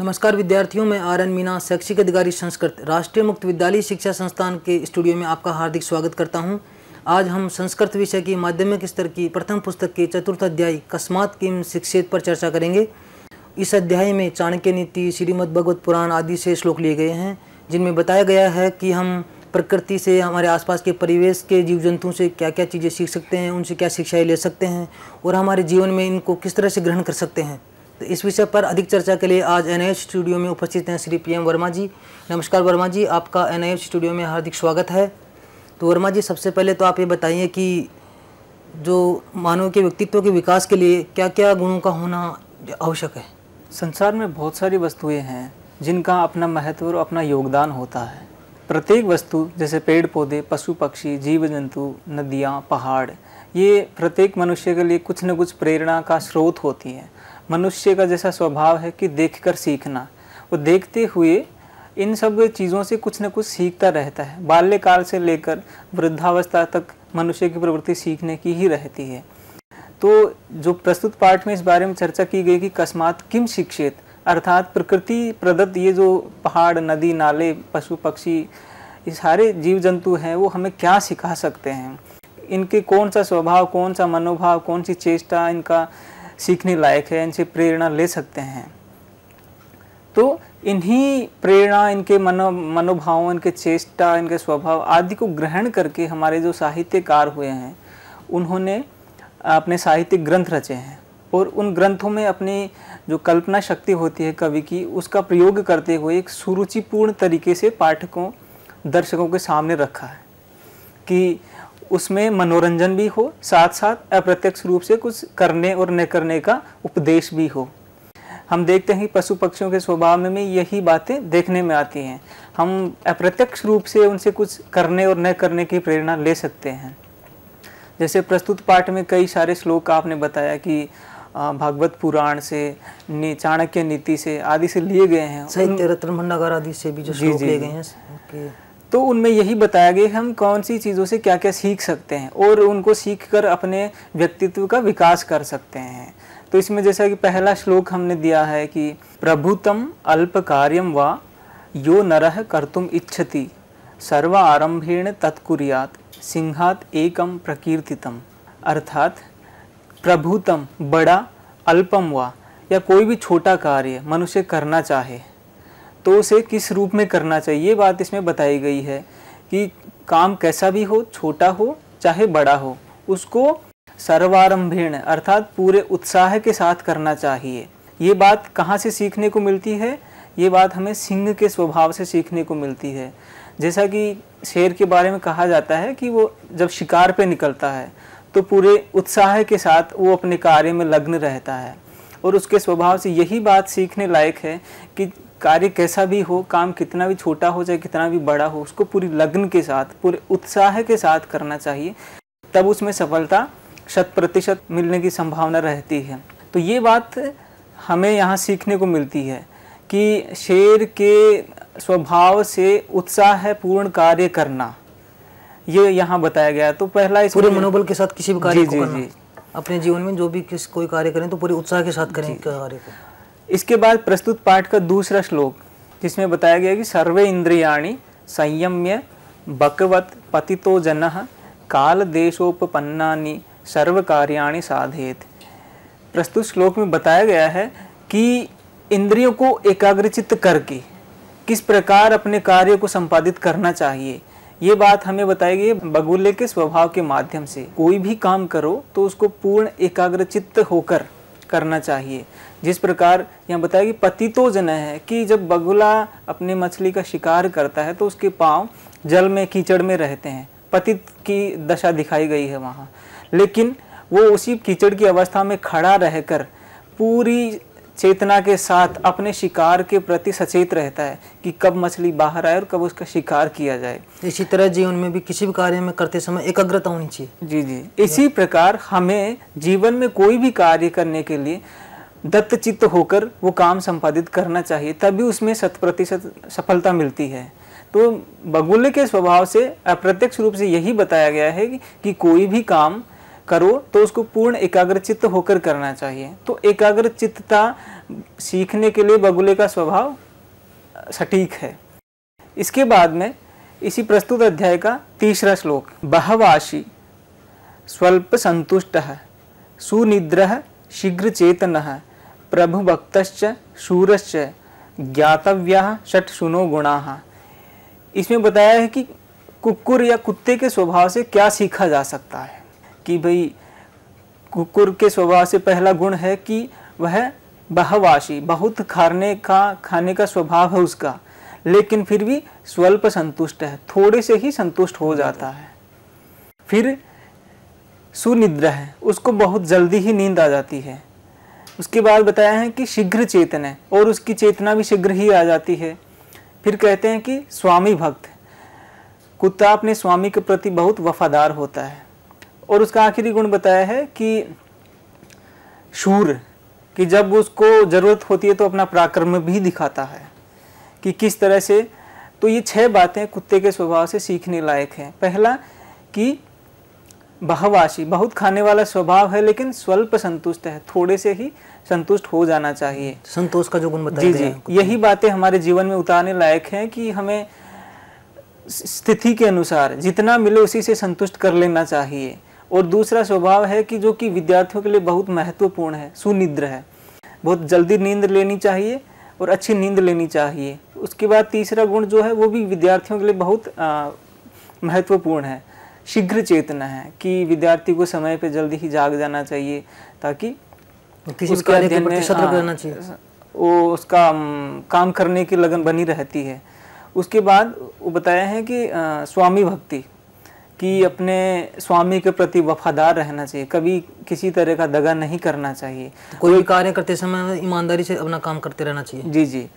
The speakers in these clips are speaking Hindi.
नमस्कार विद्यार्थियों, मैं आर एन मीना शैक्षिक अधिकारी संस्कृत राष्ट्रीय मुक्त विद्यालय शिक्षा संस्थान के स्टूडियो में आपका हार्दिक स्वागत करता हूं। आज हम संस्कृत विषय की माध्यमिक स्तर की प्रथम पुस्तक के चतुर्थ अध्याय कस्मात् किम शिक्षेत पर चर्चा करेंगे। इस अध्याय में चाणक्य नीति, श्रीमद् भगवत पुराण आदि से श्लोक लिए गए हैं, जिनमें बताया गया है कि हम प्रकृति से, हमारे आसपास के परिवेश के जीव जंतुओं से क्या क्या चीज़ें सीख सकते हैं, उनसे क्या शिक्षाएँ ले सकते हैं और हमारे जीवन में इनको किस तरह से ग्रहण कर सकते हैं। तो इस विषय पर अधिक चर्चा के लिए आज एनआईएच स्टूडियो में उपस्थित हैं श्री पीएम वर्मा जी। नमस्कार वर्मा जी, आपका एनआईएच स्टूडियो में हार्दिक स्वागत है। तो वर्मा जी, सबसे पहले तो आप ये बताइए कि जो मानव के व्यक्तित्व के विकास के लिए क्या क्या गुणों का होना आवश्यक है। संसार में बहुत सारी वस्तुएं हैं जिनका अपना महत्व और अपना योगदान होता है। प्रत्येक वस्तु जैसे पेड़ पौधे, पशु पक्षी, जीव जंतु, नदियाँ, पहाड़, ये प्रत्येक मनुष्य के लिए कुछ न कुछ प्रेरणा का स्रोत होती है। मनुष्य का जैसा स्वभाव है कि देखकर सीखना, वो देखते हुए इन सब चीज़ों से कुछ न कुछ सीखता रहता है। बाल्यकाल से लेकर वृद्धावस्था तक मनुष्य की प्रवृत्ति सीखने की ही रहती है। तो जो प्रस्तुत पाठ में इस बारे में चर्चा की गई कि कस्मात् किम शिक्षेत, अर्थात प्रकृति प्रदत्त ये जो पहाड़, नदी, नाले, पशु पक्षी, ये सारे जीव जंतु हैं, वो हमें क्या सिखा सकते हैं, इनके कौन सा स्वभाव, कौन सा मनोभाव, कौन सी चेष्टा इनका सीखने लायक है, इनसे प्रेरणा ले सकते हैं। तो इन्हीं प्रेरणा, इनके मनोभावों, इनके चेष्टा, इनके स्वभाव आदि को ग्रहण करके हमारे जो साहित्यकार हुए हैं, उन्होंने अपने साहित्यिक ग्रंथ रचे हैं और उन ग्रंथों में अपनी जो कल्पना शक्ति होती है कवि की, उसका प्रयोग करते हुए एक सुरुचिपूर्ण तरीके से पाठकों, दर्शकों के सामने रखा है कि उसमें मनोरंजन भी हो, साथ साथ अप्रत्यक्ष रूप से कुछ करने और न करने का उपदेश भी हो। हम देखते हैं कि पशु पक्षियों के स्वभाव में यही बातें देखने में आती हैं। हम अप्रत्यक्ष रूप से उनसे कुछ करने और न करने की प्रेरणा ले सकते हैं। जैसे प्रस्तुत पाठ में कई सारे श्लोक आपने बताया कि भागवत पुराण से, चाणक्य नीति से आदि से लिए गए हैं, साहित्य रत्न भंडागार आदि से भी जो श्लोक लिए गए हैं, तो उनमें यही बताया गया हम कौन सी चीज़ों से क्या क्या सीख सकते हैं और उनको सीखकर अपने व्यक्तित्व का विकास कर सकते हैं। तो इसमें जैसा कि पहला श्लोक हमने दिया है कि प्रभुतम अल्प कार्यम वा यो नरः कर्तुम इच्छति सर्व आरंभेण तत्कुर्यात् सिंहात एकम प्रकीर्तितम, अर्थात प्रभुतम बड़ा, अल्पम वा या कोई भी छोटा कार्य मनुष्य करना चाहे तो उसे किस रूप में करना चाहिए, ये बात इसमें बताई गई है कि काम कैसा भी हो, छोटा हो चाहे बड़ा हो, उसको सर्वारंभेण अर्थात पूरे उत्साह के साथ करना चाहिए। ये बात कहाँ से सीखने को मिलती है? ये बात हमें सिंह के स्वभाव से सीखने को मिलती है। जैसा कि शेर के बारे में कहा जाता है कि वो जब शिकार पे निकलता है तो पूरे उत्साह के साथ वो अपने कार्य में लग्न रहता है और उसके स्वभाव से यही बात सीखने लायक है कि कार्य कैसा भी हो, काम कितना भी छोटा हो चाहे कितना भी बड़ा हो, उसको पूरी लगन के साथ, पूरे उत्साह के साथ करना चाहिए, तब उसमें सफलता 100% मिलने की संभावना रहती है। तो ये बात हमें यहाँ सीखने को मिलती है कि शेर के स्वभाव से उत्साह पूर्ण कार्य करना, ये यहाँ बताया गया। तो पहला इस पूरे मनोबल के साथ किसी भी कार्य को करना, अपने जीवन में जो भी कोई कार्य करें तो पूरे उत्साह के साथ करें कार्य को। इसके बाद प्रस्तुत पाठ का दूसरा श्लोक जिसमें बताया गया कि सर्वे इंद्रियाणि संयम्य बकवत पतितो जनः काल देशोपपन्नानि सर्व कार्याणि साधेत। प्रस्तुत श्लोक में बताया गया है कि इंद्रियों को एकाग्रचित्त करके किस प्रकार अपने कार्य को संपादित करना चाहिए, ये बात हमें बताई गई है बगुले के स्वभाव के माध्यम से। कोई भी काम करो तो उसको पूर्ण एकाग्रचित्त होकर करना चाहिए। जिस प्रकार यहाँ बताया कि पतितो जन है कि जब बगुला अपनी मछली का शिकार करता है तो उसके पांव जल में, कीचड़ में रहते हैं, पतित की दशा दिखाई गई है वहाँ, लेकिन वो उसी कीचड़ की अवस्था में खड़ा रहकर पूरी चेतना के साथ अपने शिकार के प्रति सचेत रहता है कि कब मछली बाहर आए और कब उसका शिकार किया जाए। इसी तरह जीवन में भी किसी भी कार्य में करते समय एकाग्रता होनी चाहिए। जी जी, इसी प्रकार हमें जीवन में कोई भी कार्य करने के लिए दत्तचित्त होकर वो काम संपादित करना चाहिए, तभी उसमें 100% सफलता मिलती है। तो बगुले के स्वभाव से अप्रत्यक्ष रूप से यही बताया गया है कि कोई भी काम करो तो उसको पूर्ण एकाग्रचित्त होकर करना चाहिए। तो एकाग्रचित्तता सीखने के लिए बगुले का स्वभाव सटीक है। इसके बाद में इसी प्रस्तुत अध्याय का तीसरा श्लोक, बहवाशी स्वल्प संतुष्टः सुनिद्रः शीघ्र चेतनः प्रभु भक्तश्च शूरश्च ज्ञातव्यः षट् सुनो गुणाः। इसमें बताया है कि कुक्कुर या कुत्ते के स्वभाव से क्या सीखा जा सकता है। कि भाई कुक्कुर के स्वभाव से पहला गुण है कि वह बहवाशी, बहुत खाने का स्वभाव है उसका, लेकिन फिर भी स्वल्प संतुष्ट है, थोड़े से ही संतुष्ट हो जाता है। फिर सुनिद्र है, उसको बहुत जल्दी ही नींद आ जाती है। उसके बाद बताया है कि शीघ्र चेतन है और उसकी चेतना भी शीघ्र ही आ जाती है। फिर कहते हैं कि स्वामी भक्त, कुत्ता अपने स्वामी के प्रति बहुत वफादार होता है। और उसका आखिरी गुण बताया है कि शूर, कि जब उसको जरूरत होती है तो अपना पराक्रम भी दिखाता है कि किस तरह से। तो ये 6 बातें कुत्ते के स्वभाव से सीखने लायक हैं। पहला कि बहवाशी, बहुत खाने वाला स्वभाव है लेकिन स्वल्प संतुष्ट है, थोड़े से ही संतुष्ट हो जाना चाहिए। संतोष का जो गुण बताया गया है। यही बातें हमारे जीवन में उतारने लायक हैं कि हमें स्थिति के अनुसार जितना मिले उसी से संतुष्ट कर लेना चाहिए। और दूसरा स्वभाव है कि जो कि विद्यार्थियों के लिए बहुत महत्वपूर्ण है, सुनिद्र है, बहुत जल्दी नींद लेनी चाहिए और अच्छी नींद लेनी चाहिए। उसके बाद तीसरा गुण जो है वो भी विद्यार्थियों के लिए बहुत महत्वपूर्ण है, शीघ्र चेतना है, कि विद्यार्थी को समय पे जल्दी ही जाग जाना चाहिए ताकि किसी कार्य के प्रति सतर्क रहना चाहिए, वो उसका काम करने की लगन बनी रहती है। उसके बाद वो बताया है कि स्वामी भक्ति, कि अपने स्वामी के प्रति वफादार रहना चाहिए, कभी किसी तरह का दगा नहीं करना चाहिए। कोई भी कार्य करते समय ईमानदारी से अपना काम करते रहना चाहिए। जी,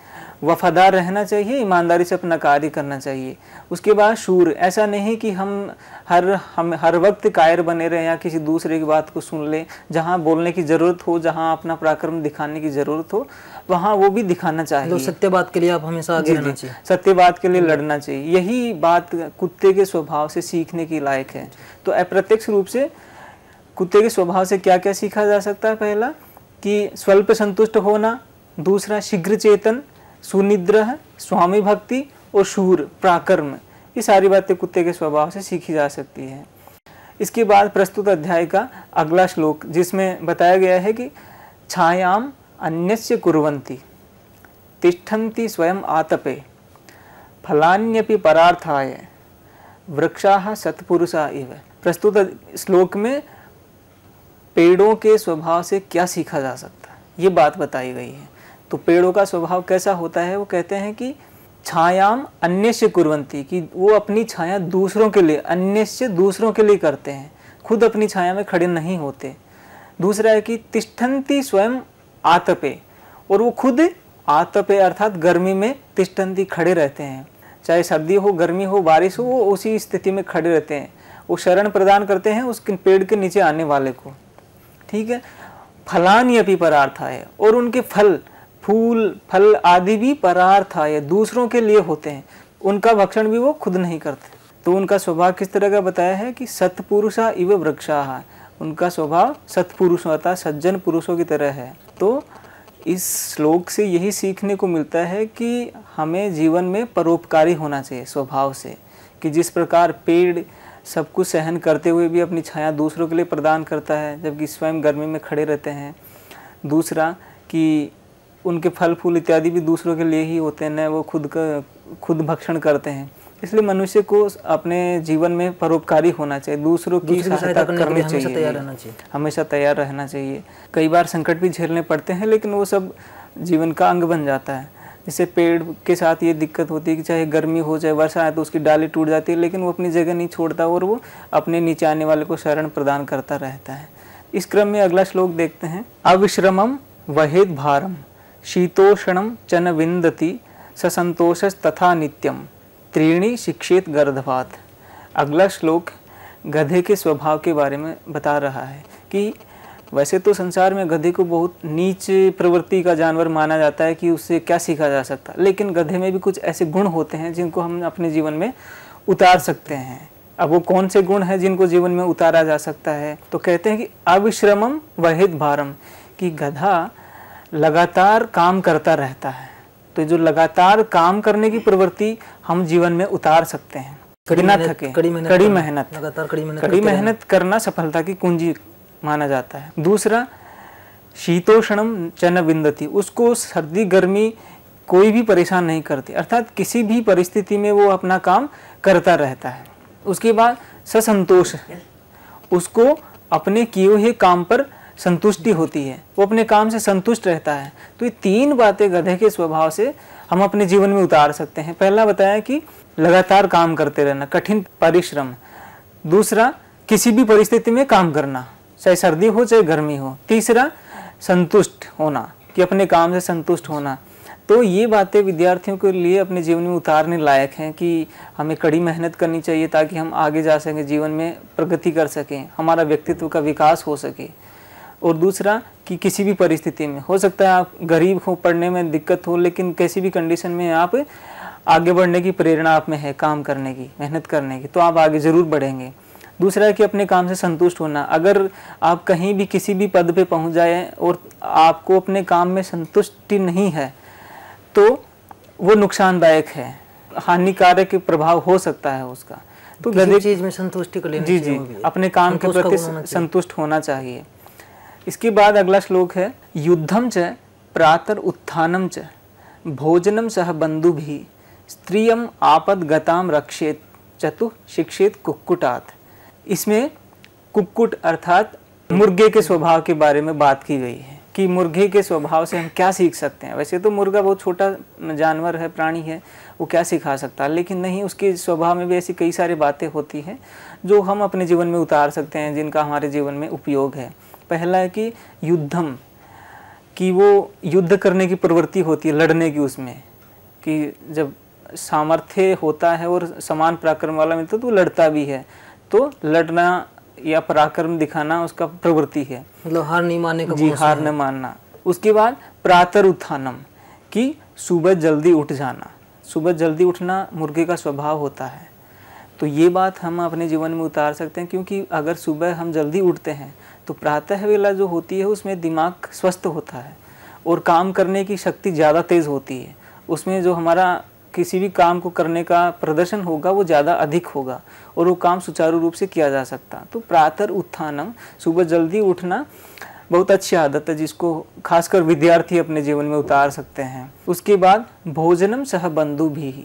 वफादार रहना चाहिए, ईमानदारी से अपना कार्य करना चाहिए। उसके बाद शूर, ऐसा नहीं कि हम हर वक्त कायर बने रहे या किसी दूसरे की बात को सुन ले। जहाँ बोलने की जरूरत हो, जहाँ अपना पराक्रम दिखाने की जरूरत हो, वहाँ वो भी दिखाना चाहिए। सत्य बात के लिए आप हमेशा आगे रहना चाहिए, सत्य बात के लिए लड़ना चाहिए। यही बात कुत्ते के स्वभाव से सीखने की लायक है। तो अप्रत्यक्ष रूप से कुत्ते के स्वभाव से क्या क्या सीखा जा सकता है। पहला कि स्वल्प संतुष्ट होना, दूसरा शीघ्र चेतन, सुनिद्र, स्वामी भक्ति और शूर, पराक्रम, ये सारी बातें कुत्ते के स्वभाव से सीखी जा सकती है। इसके बाद प्रस्तुत अध्याय का अगला श्लोक, जिसमें बताया गया है कि छायाम अन्यस्य कुर्वन्ति तिष्ठन्ति स्वयं आतपे फलान्यपि परार्थाय वृक्षाः सत्पुरुषा इव। प्रस्तुत श्लोक में पेड़ों के स्वभाव से क्या सीखा जा सकता है, ये बात बताई गई है। तो पेड़ों का स्वभाव कैसा होता है, वो कहते हैं कि छायाम अन्यस्य कुर्वन्ति, कि वो अपनी छाया दूसरों के लिए, अन्यस्य दूसरों के लिए करते हैं, खुद अपनी छाया में खड़े नहीं होते। दूसरा है कि तिष्ठन्ति स्वयं आतपे, और वो खुद आतपे अर्थात गर्मी में तिष्ठन्ति, खड़े रहते हैं। चाहे सर्दी हो, गर्मी हो, बारिश हो, वो उसी स्थिति में खड़े रहते हैं। वो शरण प्रदान करते हैं उस पेड़ के नीचे आने वाले को। ठीक है। फलान्यपि परार्थाय, और उनके फल, फूल फल आदि भी परार्थाय, दूसरों के लिए होते हैं, उनका भक्षण भी वो खुद नहीं करते। तो उनका स्वभाव किस तरह का बताया है कि सत्पुरुषा इव वृक्षाः, उनका स्वभाव सत्पुरुषों अर्थात सज्जन पुरुषों की तरह है। तो इस श्लोक से यही सीखने को मिलता है कि हमें जीवन में परोपकारी होना चाहिए स्वभाव से, कि जिस प्रकार पेड़ सब कुछ सहन करते हुए भी अपनी छाया दूसरों के लिए प्रदान करता है, जबकि स्वयं गर्मी में खड़े रहते हैं। दूसरा कि उनके फल फूल इत्यादि भी दूसरों के लिए ही होते हैं, न वो खुद भक्षण करते हैं। इसलिए मनुष्य को अपने जीवन में परोपकारी होना चाहिए, दूसरों की सहायता करनी चाहिए, हमेशा तैयार रहना चाहिए। कई बार संकट भी झेलने पड़ते हैं, लेकिन वो सब जीवन का अंग बन जाता है। जैसे पेड़ के साथ ये दिक्कत होती है कि चाहे गर्मी हो चाहे वर्षा आए तो उसकी डाली टूट जाती है, लेकिन वो अपनी जगह नहीं छोड़ता और वो अपने नीचे आने वाले को शरण प्रदान करता रहता है। इस क्रम में अगला श्लोक देखते हैं। अविश्रमम वहेद भारम शीतोषणम चन विंदति ससंतोष तथा नित्यम त्रीणी शिक्षेत गर्दभात। अगला श्लोक गधे के स्वभाव के बारे में बता रहा है कि वैसे तो संसार में गधे को बहुत नीच प्रवृत्ति का जानवर माना जाता है कि उससे क्या सीखा जा सकता, लेकिन गधे में भी कुछ ऐसे गुण होते हैं जिनको हम अपने जीवन में उतार सकते हैं। अब वो कौन से गुण हैं जिनको जीवन में उतारा जा सकता है? तो कहते हैं कि अविश्रमम वहित भारम, कि गधा लगातार काम करता रहता है। तो जो लगातार काम करने की प्रवृत्ति हम जीवन में उतार सकते हैं बिना थके। कड़ी मेहनत, लगातार कड़ी मेहनत करना सफलता की कुंजी माना जाता है। दूसरा, शीतोष्णम च न विन्दति, उसको सर्दी गर्मी कोई भी परेशान नहीं करती, अर्थात किसी भी परिस्थिति में वो अपना काम करता रहता है। उसके बाद ससंतोष, उसको अपने किए हुए काम पर संतुष्टि होती है, वो अपने काम से संतुष्ट रहता है। तो ये 3 बातें गधे के स्वभाव से हम अपने जीवन में उतार सकते हैं। पहला बताया कि लगातार काम करते रहना, कठिन परिश्रम। दूसरा, किसी भी परिस्थिति में काम करना, चाहे सर्दी हो चाहे गर्मी हो। तीसरा, संतुष्ट होना, कि अपने काम से संतुष्ट होना। तो ये बातें विद्यार्थियों के लिए अपने जीवन में उतारने लायक हैं कि हमें कड़ी मेहनत करनी चाहिए ताकि हम आगे जा सकें, जीवन में प्रगति कर सकें, हमारा व्यक्तित्व का विकास हो सके। और दूसरा कि किसी भी परिस्थिति में, हो सकता है आप गरीब हो, पढ़ने में दिक्कत हो, लेकिन किसी भी कंडीशन में आप आगे बढ़ने की प्रेरणा आप में है, काम करने की, मेहनत करने की, तो आप आगे ज़रूर बढ़ेंगे। दूसरा है कि अपने काम से संतुष्ट होना। अगर आप कहीं भी किसी भी पद पे पहुंच जाए और आपको अपने काम में संतुष्टि नहीं है तो वो नुकसानदायक है, हानिकारक प्रभाव हो सकता है उसका। तो गधे चीज में संतुष्टि कर लेनी चाहिए। जी, अपने काम के प्रति संतुष्ट होना चाहिए। इसके बाद अगला श्लोक है, युद्धम च प्रातर उत्थानम च भोजनम सह बंधुभिः स्त्रियम आपद गताम रक्षेत चतु शिक्षेत कुक्कुटात्। इसमें कुक्कुट अर्थात मुर्गे के स्वभाव के बारे में बात की गई है कि मुर्गे के स्वभाव से हम क्या सीख सकते हैं। वैसे तो मुर्गा बहुत छोटा जानवर है, प्राणी है, वो क्या सिखा सकता है, लेकिन नहीं, उसके स्वभाव में भी ऐसी कई सारी बातें होती हैं जो हम अपने जीवन में उतार सकते हैं, जिनका हमारे जीवन में उपयोग है। पहला है कि युद्धम, कि वो युद्ध करने की प्रवृत्ति होती है, लड़ने की, उसमें कि जब सामर्थ्य होता है और समान पराक्रम वाला मिलता है तो लड़ता भी है। तो लड़ना या पराक्रम दिखाना उसका प्रवृत्ति है, मतलब हार नहीं मानने का। जी, हार न मानना। उसके बाद प्रातर उत्थानम, कि सुबह जल्दी उठ जाना। सुबह जल्दी उठना मुर्गे का स्वभाव होता है। तो ये बात हम अपने जीवन में उतार सकते हैं, क्योंकि अगर सुबह हम जल्दी उठते हैं तो प्रातः वेला जो होती है उसमें दिमाग स्वस्थ होता है और काम करने की शक्ति ज़्यादा तेज़ होती है। उसमें जो हमारा किसी भी काम को करने का प्रदर्शन होगा वो ज़्यादा अधिक होगा और वो काम सुचारू रूप से किया जा सकता। तो प्रातः उत्थानम, सुबह जल्दी उठना बहुत अच्छी आदत है जिसको खासकर विद्यार्थी अपने जीवन में उतार सकते हैं। उसके बाद भोजनम सह बंधुभिः,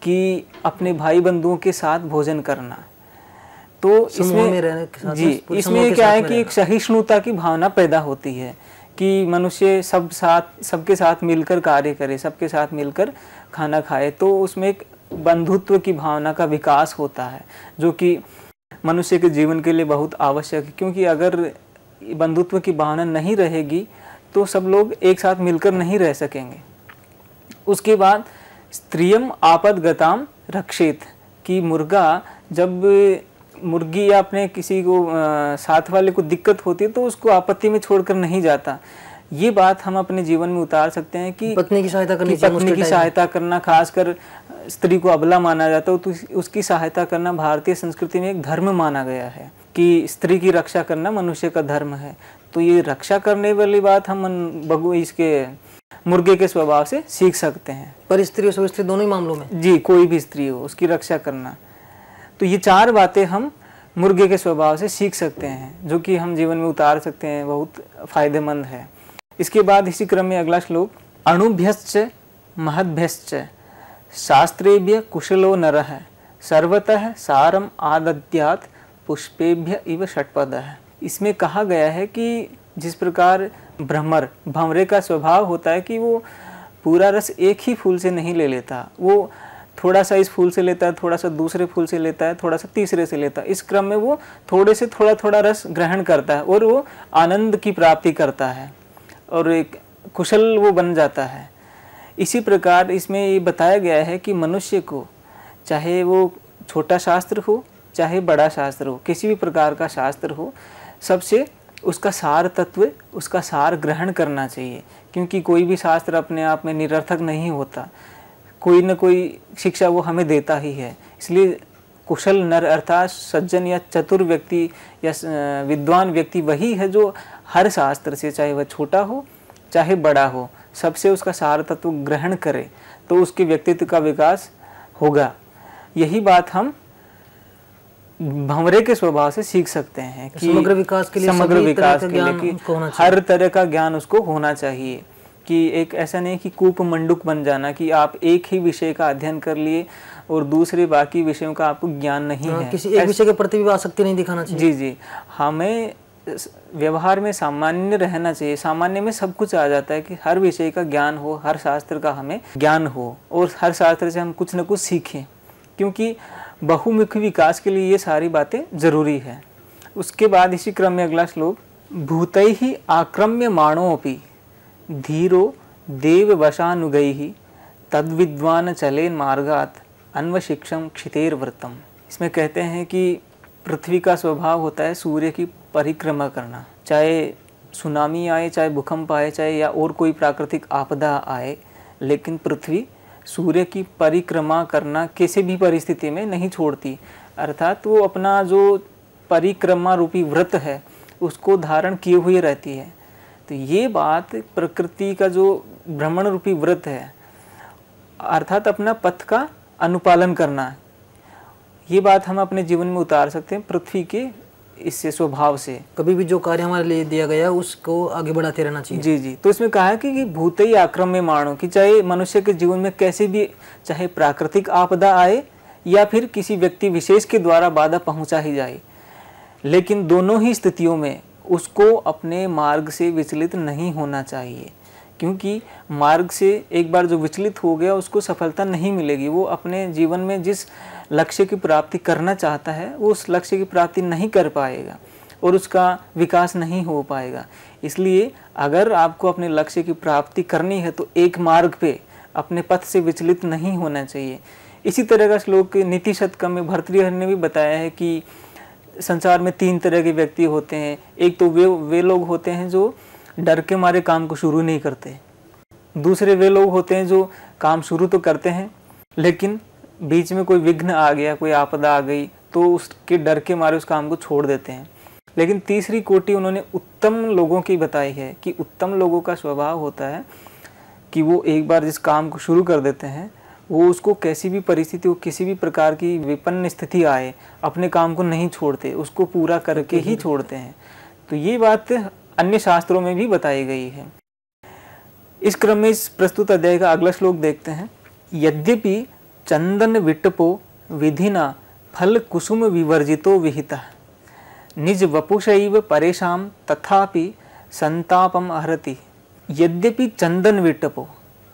कि अपने भाई बंधुओं के साथ भोजन करना। तो इसमें जी, इसमें क्या है कि एक सहिष्णुता की भावना पैदा होती है कि मनुष्य सबके साथ मिलकर कार्य करे, सबके साथ मिलकर खाना खाए। तो उसमें एक बंधुत्व की भावना का विकास होता है जो कि मनुष्य के जीवन के लिए बहुत आवश्यक है, क्योंकि अगर बंधुत्व की भावना नहीं रहेगी तो सब लोग एक साथ मिलकर नहीं रह सकेंगे। उसके बाद स्त्रियम आपद गताम रक्षेत, कि मुर्गा जब मुर्गी या अपने किसी को साथ वाले को दिक्कत होती है तो उसको आपत्ति में छोड़कर नहीं जाता। ये बात हम अपने जीवन में उतार सकते हैं कि पत्नी की सहायता करनी, पत्नी की सहायता करना, खासकर स्त्री को अबला माना जाता है तो उसकी सहायता करना भारतीय संस्कृति में एक धर्म माना गया है कि स्त्री की रक्षा करना मनुष्य का धर्म है। तो ये रक्षा करने वाली बात हम इसके मुर्गे के स्वभाव से सीख सकते हैं। पर स्त्री और स्त्री दोनों ही मामलों में, जी, कोई भी स्त्री हो उसकी रक्षा करना। तो ये 4 बातें हम मुर्गे के स्वभाव से सीख सकते हैं जो कि हम जीवन में उतार सकते हैं, बहुत फायदेमंद है। इसके बाद इसी क्रम में अगला श्लोक, अणुभ्यश्च महद्भ्यश्च शास्त्रेभ्य कुशलो नरः सर्वतः सारम आदद्यात् पुष्पेभ्य इव षट्पदः। इसमें कहा गया है कि जिस प्रकार भंवरे का स्वभाव होता है कि वो पूरा रस एक ही फूल से नहीं ले लेता, वो थोड़ा सा इस फूल से लेता है, थोड़ा सा दूसरे फूल से लेता है, थोड़ा सा तीसरे से लेता है। इस क्रम में वो थोड़े से थोड़ा रस ग्रहण करता है और वो आनंद की प्राप्ति करता है और एक कुशल वो बन जाता है। इसी प्रकार इसमें ये बताया गया है कि मनुष्य को चाहे वो छोटा शास्त्र हो चाहे बड़ा शास्त्र हो, किसी भी प्रकार का शास्त्र हो, सबसे उसका सार तत्व, उसका सार ग्रहण करना चाहिए, क्योंकि कोई भी शास्त्र अपने आप में निरर्थक नहीं होता, कोई न कोई शिक्षा वो हमें देता ही है। इसलिए कुशल नर अर्थात सज्जन या चतुर व्यक्ति या विद्वान व्यक्ति वही है जो हर शास्त्र से, चाहे वह छोटा हो चाहे बड़ा हो, सबसे उसका सार तत्व ग्रहण करे तो उसके व्यक्तित्व का विकास होगा। यही बात हम भंवरे के स्वभाव से सीख सकते हैं कि समग्र विकास के लिए हर तरह का ज्ञान उसको होना चाहिए। कि एक ऐसा नहीं कि कूप मंडूक बन जाना कि आप एक ही विषय का अध्ययन कर लिए और दूसरे बाकी विषयों का आपको ज्ञान नहीं है। किसी एक विषय के प्रति भी आसक्ति नहीं दिखाना चाहिए। जी जी, हमें व्यवहार में सामान्य रहना चाहिए। सामान्य में सब कुछ आ जाता है कि हर विषय का ज्ञान हो, हर शास्त्र का हमें ज्ञान हो और हर शास्त्र से हम कुछ न कुछ सीखें, क्योंकि बहुमुखी विकास के लिए ये सारी बातें जरूरी है। उसके बाद इसी क्रम में अगला श्लोक, भूतैहि आक्रम्य माणोऽपि धीरो देव वशानुगैहि तद्विद्वान चलेन मार्गात् अन्वशिक्षम क्षितेर्वृत्तम। इसमें कहते हैं कि पृथ्वी का स्वभाव होता है सूर्य की परिक्रमा करना, चाहे सुनामी आए, चाहे भूकंप आए, चाहे या और कोई प्राकृतिक आपदा आए, लेकिन पृथ्वी सूर्य की परिक्रमा करना किसी भी परिस्थिति में नहीं छोड़ती। अर्थात वो अपना जो परिक्रमा रूपी व्रत है उसको धारण किए हुए रहती है। तो ये बात प्रकृति का जो भ्रमण रूपी व्रत है, अर्थात अपना पथ का अनुपालन करना, ये बात हम अपने जीवन में उतार सकते हैं पृथ्वी के इससे स्वभाव से। कभी भी जो कार्य हमारे लिए दिया गया उसको आगे बढ़ाते रहना चाहिए। जी जी, तो इसमें कहा है कि भूतैहि आक्रम्य माणो, कि चाहे मनुष्य के जीवन में कैसे भी, चाहे प्राकृतिक आपदा आए या फिर किसी व्यक्ति विशेष के द्वारा बाधा पहुंचा ही जाए, लेकिन दोनों ही स्थितियों में उसको अपने मार्ग से विचलित नहीं होना चाहिए। क्योंकि मार्ग से एक बार जो विचलित हो गया उसको सफलता नहीं मिलेगी। वो अपने जीवन में जिस लक्ष्य की प्राप्ति करना चाहता है वो उस लक्ष्य की प्राप्ति नहीं कर पाएगा और उसका विकास नहीं हो पाएगा। इसलिए अगर आपको अपने लक्ष्य की प्राप्ति करनी है तो एक मार्ग पे अपने पथ से विचलित नहीं होना चाहिए। इसी तरह का श्लोक नीति शतकम में भर्तृहरि ने भी बताया है कि संसार में 3 तरह के व्यक्ति होते हैं। एक तो वे लोग होते हैं जो डर के मारे काम को शुरू नहीं करते। दूसरे वे लोग होते हैं जो काम शुरू तो करते हैं लेकिन बीच में कोई विघ्न आ गया, कोई आपदा आ गई तो उसके डर के मारे उस काम को छोड़ देते हैं। लेकिन तीसरी कोटि उन्होंने उत्तम लोगों की बताई है कि उत्तम लोगों का स्वभाव होता है कि वो एक बार जिस काम को शुरू कर देते हैं वो उसको कैसी भी परिस्थिति हो, किसी भी प्रकार की विपन्न स्थिति आए, अपने काम को नहीं छोड़ते, उसको पूरा करके ही छोड़ते हैं। तो ये बात अन्य शास्त्रों में भी बताई गई है। इस क्रम में इस प्रस्तुत अध्याय का अगला श्लोक देखते हैं। यद्यपि चंदन विटपो विधिना फल कुसुम विवर्जितो विहिता निज वपुषैव परेशान तथापि संतापम हरति। यद्यपि चंदन विटपो,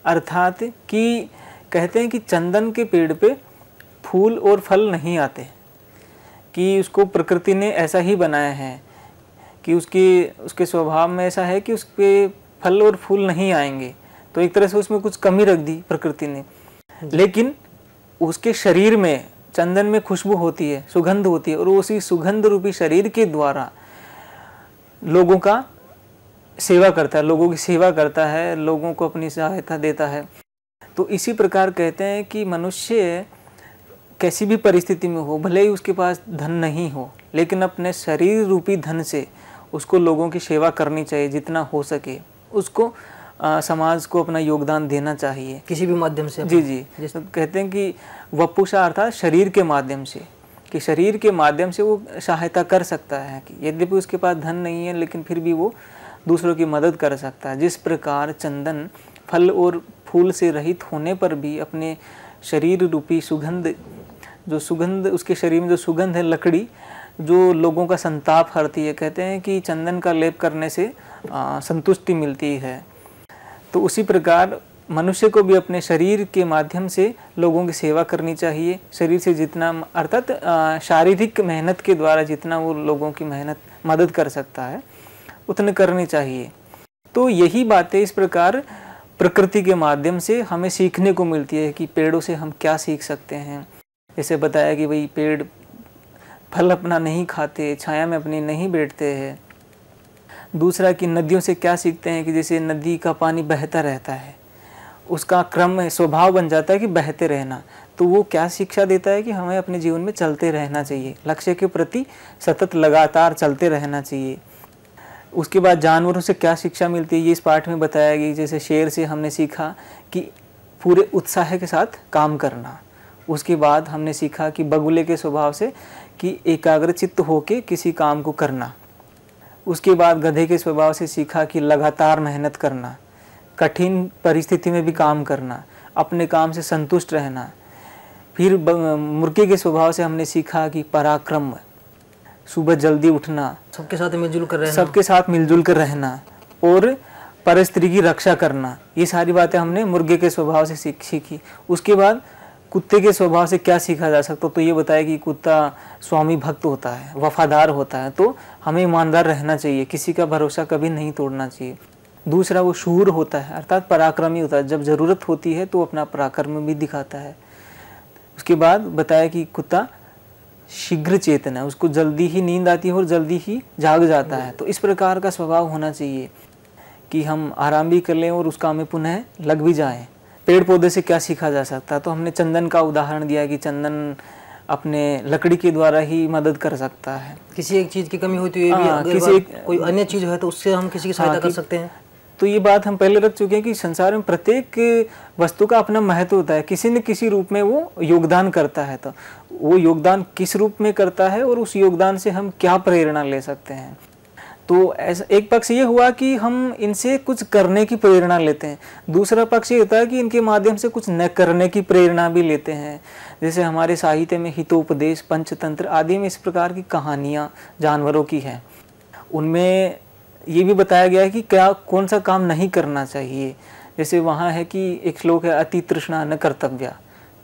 अर्थात कि कहते हैं कि चंदन के पेड़ पे फूल और फल नहीं आते, कि उसको प्रकृति ने ऐसा ही बनाया है कि उसके स्वभाव में ऐसा है कि उस पे फल और फूल नहीं आएंगे। तो एक तरह से उसमें कुछ कमी रख दी प्रकृति ने। लेकिन उसके शरीर में चंदन में खुशबू होती है, सुगंध होती है, और उसी सुगंध रूपी शरीर के द्वारा लोगों का सेवा करता है, लोगों की सेवा करता है, लोगों को अपनी सहायता देता है। तो इसी प्रकार कहते हैं कि मनुष्य कैसी भी परिस्थिति में हो, भले ही उसके पास धन नहीं हो, लेकिन अपने शरीर रूपी धन से उसको लोगों की सेवा करनी चाहिए जितना हो सके। उसको समाज को अपना योगदान देना चाहिए किसी भी माध्यम से। जी जी, जैसे कहते हैं कि वपुषा अर्थात शरीर के माध्यम से, कि शरीर के माध्यम से वो सहायता कर सकता है। कि यद्यपि उसके पास धन नहीं है लेकिन फिर भी वो दूसरों की मदद कर सकता है। जिस प्रकार चंदन फल और फूल से रहित होने पर भी अपने शरीर रूपी सुगंध, जो सुगंध उसके शरीर में जो सुगंध है, लकड़ी जो लोगों का संताप हरती है। कहते हैं कि चंदन का लेप करने से संतुष्टि मिलती है। तो उसी प्रकार मनुष्य को भी अपने शरीर के माध्यम से लोगों की सेवा करनी चाहिए। शरीर से जितना, अर्थात शारीरिक मेहनत के द्वारा जितना वो लोगों की मदद कर सकता है उतने करनी चाहिए। तो यही बातें इस प्रकार प्रकृति के माध्यम से हमें सीखने को मिलती है कि पेड़ों से हम क्या सीख सकते हैं। जैसे बताया कि भाई पेड़ फल अपना नहीं खाते, छाया में अपनी नहीं बैठते हैं। दूसरा कि नदियों से क्या सीखते हैं कि जैसे नदी का पानी बहता रहता है, उसका क्रम स्वभाव बन जाता है कि बहते रहना। तो वो क्या शिक्षा देता है कि हमें अपने जीवन में चलते रहना चाहिए, लक्ष्य के प्रति सतत लगातार चलते रहना चाहिए। उसके बाद जानवरों से क्या शिक्षा मिलती है ये इस पाठ में बताया गया। जैसे शेर से हमने सीखा कि पूरे उत्साह के साथ काम करना। उसके बाद हमने सीखा कि बगुले के स्वभाव से कि एकाग्रचित्त होकर किसी काम को करना। उसके बाद गधे के स्वभाव से सीखा कि लगातार मेहनत करना, कठिन परिस्थिति में भी काम करना, अपने काम से संतुष्ट रहना। फिर मुर्गे के स्वभाव से हमने सीखा कि पराक्रम, सुबह जल्दी उठना, सबके साथ मिलजुल कर रहना और परस्त्री की रक्षा करना। ये सारी बातें हमने मुर्गे के स्वभाव से सीखी। उसके बाद कुत्ते के स्वभाव से क्या सीखा जा सकता, तो ये बताया कि कुत्ता स्वामी भक्त होता है, वफादार होता है, तो हमें ईमानदार रहना चाहिए, किसी का भरोसा कभी नहीं तोड़ना चाहिए। दूसरा, वो शूर होता है अर्थात पराक्रमी होता है, जब ज़रूरत होती है तो अपना पराक्रम भी दिखाता है। उसके बाद बताया कि कुत्ता शीघ्र चेतन है, उसको जल्दी ही नींद आती है और जल्दी ही जाग जाता है। तो इस प्रकार का स्वभाव होना चाहिए कि हम आराम भी कर लें और उस काम में पुनः लग भी जाएं। पेड़ पौधे से क्या सीखा जा सकता है, तो हमने चंदन का उदाहरण दिया कि चंदन अपने लकड़ी के द्वारा ही मदद कर सकता है। किसी एक चीज़ की कमी होती है, कोई अन्य चीज़ है तो उससे हम किसी की सहायता कर सकते हैं। तो ये बात हम पहले रख चुके हैं कि संसार में प्रत्येक वस्तु का अपना महत्व होता है, किसी न किसी रूप में वो योगदान करता है। तो वो योगदान किस रूप में करता है और उस योगदान से हम क्या प्रेरणा ले सकते हैं। तो ऐसा एक पक्ष ये हुआ कि हम इनसे कुछ करने की प्रेरणा लेते हैं, दूसरा पक्ष ये होता है कि इनके माध्यम से कुछ न करने की प्रेरणा भी लेते हैं। जैसे हमारे साहित्य में हितोपदेश, पंचतंत्र आदि में इस प्रकार की कहानियाँ जानवरों की हैं। उनमें ये भी बताया गया है कि क्या कौन सा काम नहीं करना चाहिए। जैसे वहाँ है कि एक श्लोक है, अति तृष्णा न कर्तव्या,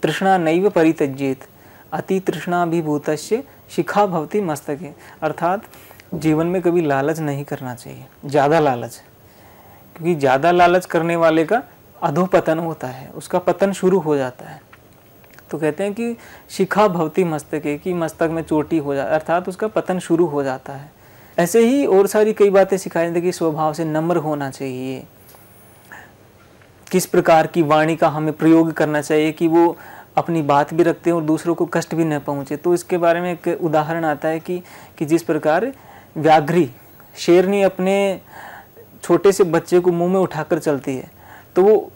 तृष्णा नैव परित्यज्येत, अति तृष्णाभिभूतस्य शिखा भवति मस्तके। अर्थात जीवन में कभी लालच नहीं करना चाहिए, ज़्यादा लालच, क्योंकि ज़्यादा लालच करने वाले का अधोपतन होता है, उसका पतन शुरू हो जाता है। तो कहते हैं कि शिखा भवति मस्तके, कि मस्तक में चोटी हो जाए, अर्थात उसका पतन शुरू हो जाता है। ऐसे ही और सारी कई बातें सिखाई जाती हैं कि स्वभाव से नम्र होना चाहिए, किस प्रकार की वाणी का हमें प्रयोग करना चाहिए कि वो अपनी बात भी रखते हैं और दूसरों को कष्ट भी न पहुँचे। तो इसके बारे में एक उदाहरण आता है कि जिस प्रकार व्याघ्री, शेरनी अपने छोटे से बच्चे को मुंह में उठाकर चलती है, तो वो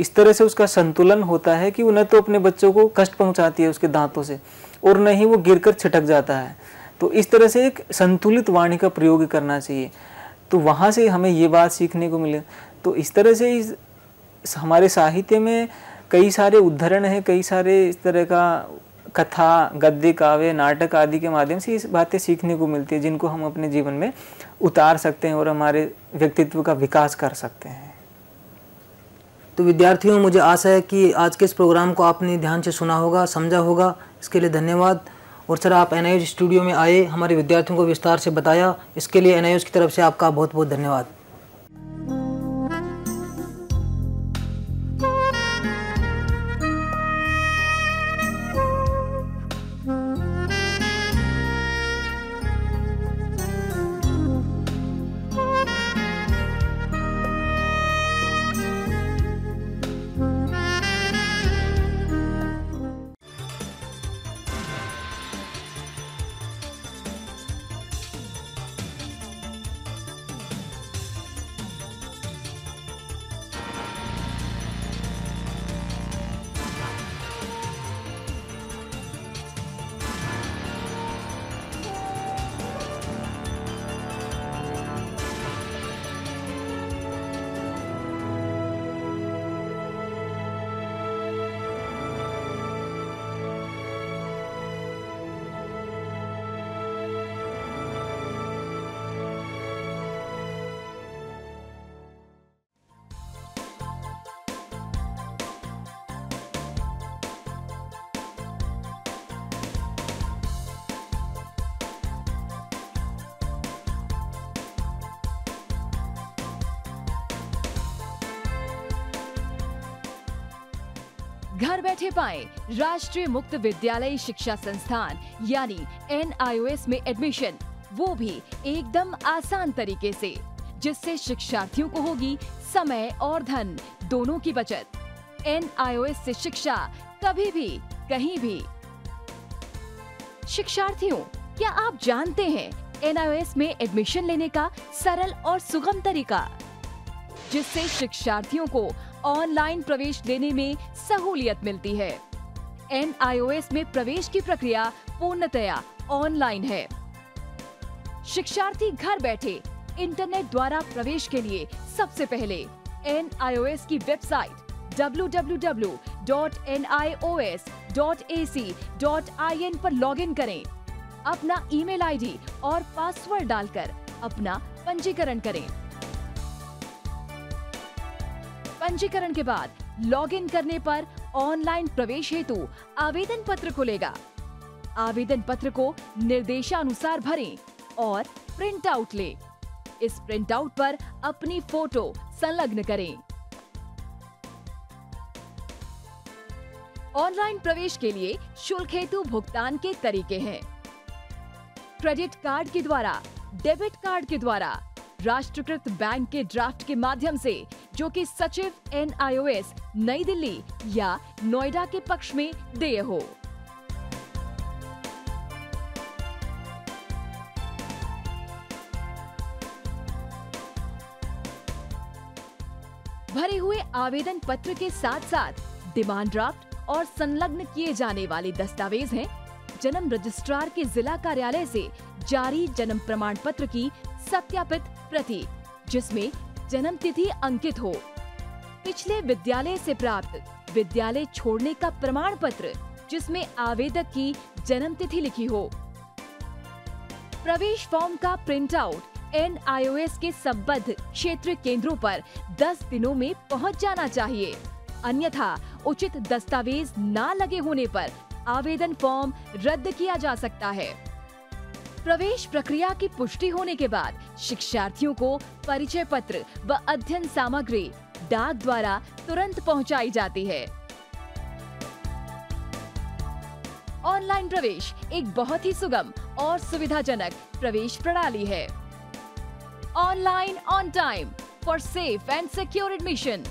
इस तरह से उसका संतुलन होता है कि वो न तो अपने बच्चों को कष्ट पहुंचाती है उसके दांतों से और न ही वो गिरकर छिटक जाता है। तो इस तरह से एक संतुलित वाणी का प्रयोग करना चाहिए। तो वहाँ से हमें ये बात सीखने को मिले। तो इस तरह से हमारे साहित्य में कई सारे उदाहरण हैं, कई सारे इस तरह का कथा, गद्य, काव्य, नाटक आदि के माध्यम से इस बातें सीखने को मिलती है, जिनको हम अपने जीवन में उतार सकते हैं और हमारे व्यक्तित्व का विकास कर सकते हैं। तो विद्यार्थियों, मुझे आशा है कि आज के इस प्रोग्राम को आपने ध्यान से सुना होगा, समझा होगा। इसके लिए धन्यवाद। और सर, आप NIOS स्टूडियो में आए, हमारे विद्यार्थियों को विस्तार से बताया, इसके लिए NIOS की तरफ से आपका बहुत बहुत धन्यवाद। घर बैठे पाएं राष्ट्रीय मुक्त विद्यालय शिक्षा संस्थान यानी NIOS में एडमिशन, वो भी एकदम आसान तरीके से, जिससे शिक्षार्थियों को होगी समय और धन दोनों की बचत। NIOS से शिक्षा कभी भी कहीं भी। शिक्षार्थियों, क्या आप जानते हैं NIOS में एडमिशन लेने का सरल और सुगम तरीका, जिससे शिक्षार्थियों को ऑनलाइन प्रवेश लेने में सहूलियत मिलती है। NIOS में प्रवेश की प्रक्रिया पूर्णतया ऑनलाइन है। शिक्षार्थी घर बैठे इंटरनेट द्वारा प्रवेश के लिए सबसे पहले NIOS की वेबसाइट www.nios.ac.in पर लॉगिन करें। अपना ईमेल आईडी और पासवर्ड डालकर अपना पंजीकरण करें। पंजीकरण के बाद लॉगिन करने पर ऑनलाइन प्रवेश हेतु आवेदन पत्र खुलेगा। आवेदन पत्र को निर्देशानुसार भरें और प्रिंट आउट लें। इस प्रिंट आउट पर अपनी फोटो संलग्न करें। ऑनलाइन प्रवेश के लिए शुल्क हेतु भुगतान के तरीके हैं: क्रेडिट कार्ड के द्वारा, डेबिट कार्ड के द्वारा, राष्ट्रीयकृत बैंक के ड्राफ्ट के माध्यम से, जो कि सचिव NIOS नई दिल्ली या नोएडा के पक्ष में देय हो। भरे हुए आवेदन पत्र के साथ साथ डिमांड ड्राफ्ट और संलग्न किए जाने वाले दस्तावेज हैं जन्म रजिस्ट्रार के जिला कार्यालय से जारी जन्म प्रमाण पत्र की सत्यापित प्रति, जिसमें जन्म तिथि अंकित हो, पिछले विद्यालय से प्राप्त विद्यालय छोड़ने का प्रमाण पत्र जिसमें आवेदक की जन्म तिथि लिखी हो। प्रवेश फॉर्म का प्रिंट आउट NIOS के संबद्ध क्षेत्रीय केंद्रों पर 10 दिनों में पहुंच जाना चाहिए, अन्यथा उचित दस्तावेज न लगे होने पर आवेदन फॉर्म रद्द किया जा सकता है। प्रवेश प्रक्रिया की पुष्टि होने के बाद शिक्षार्थियों को परिचय पत्र व अध्ययन सामग्री डाक द्वारा तुरंत पहुंचाई जाती है। ऑनलाइन प्रवेश एक बहुत ही सुगम और सुविधाजनक प्रवेश प्रणाली है। Online on time for safe and secure admission.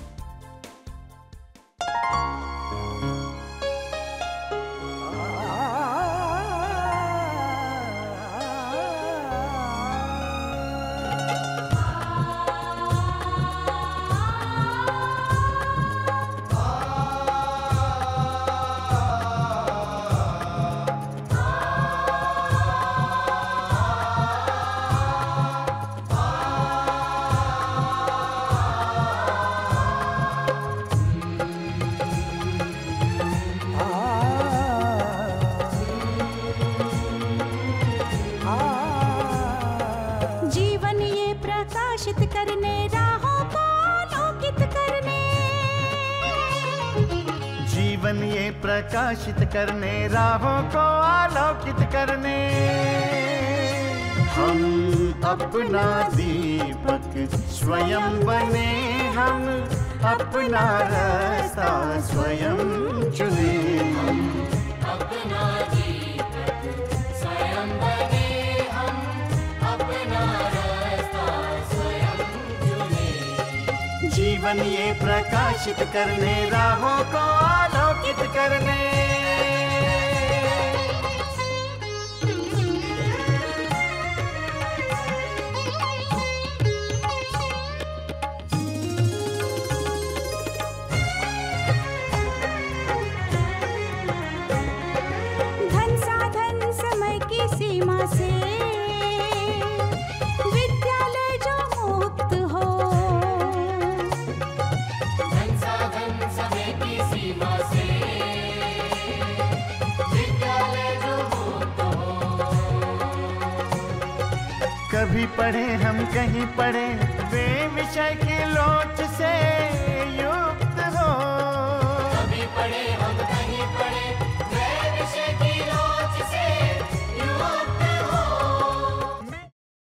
जीवन ये प्रकाशित करने, राहों को आलोकित करने, हम अपना दीपक स्वयं बने, हम अपना रास्ता स्वयं चुने। अपना दीपक स्वयं बने, हम अपना रास्ता स्वयं चुने। जीवन ये प्रकाशित करने, राहों को आलोकित करने। धन साधन समय की सीमा से विद्यालय जो मुक्त हो, धन साधन समय की सीमा से विद्यालय जो मुक्त हो। कभी पढ़े हम कहीं पढ़े, वे विषय की लोच से युक्त हो। कभी पढ़े हम